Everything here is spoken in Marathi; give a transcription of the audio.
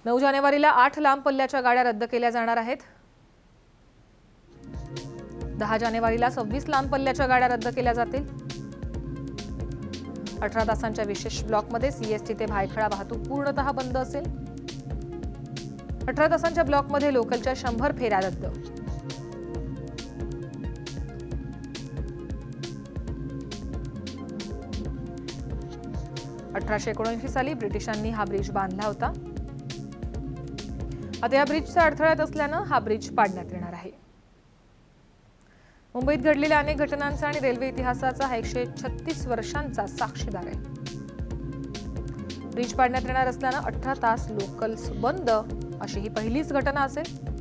9 जानेवारीला 8 लांब पल्ल्याच्या गाड्या रद्द केल्या जाणार आहेत। 10 जानेवारीला 26 लांब पल्ल्याच्या गाड्या रद्द केल्या जातील। 18 तासांच्या विशेष ब्लॉकमध्ये सीएसटी ते भायखळा वाहतूक पूर्णतः बंद असेल। 18 तासांच्या ब्लॉकमध्ये लोकलच्या 100 फेऱ्या रद्द। (1879) साली ब्रिटिशांनी हा ब्रिज बांधला होता। आता या ब्रिजच्या अडथळ्यात असल्यानं हा ब्रिज पाडण्यात येणार आहे। मुंबईत घडलेल्या अनेक घटनांचा आणि रेल्वे इतिहासाचा हा 136 वर्षांचा साक्षीदार आहे। ब्रिज पाडण्यात येणार असल्यानं 18 तास लोकल्स बंद अशी ही पहिलीच घटना असेल।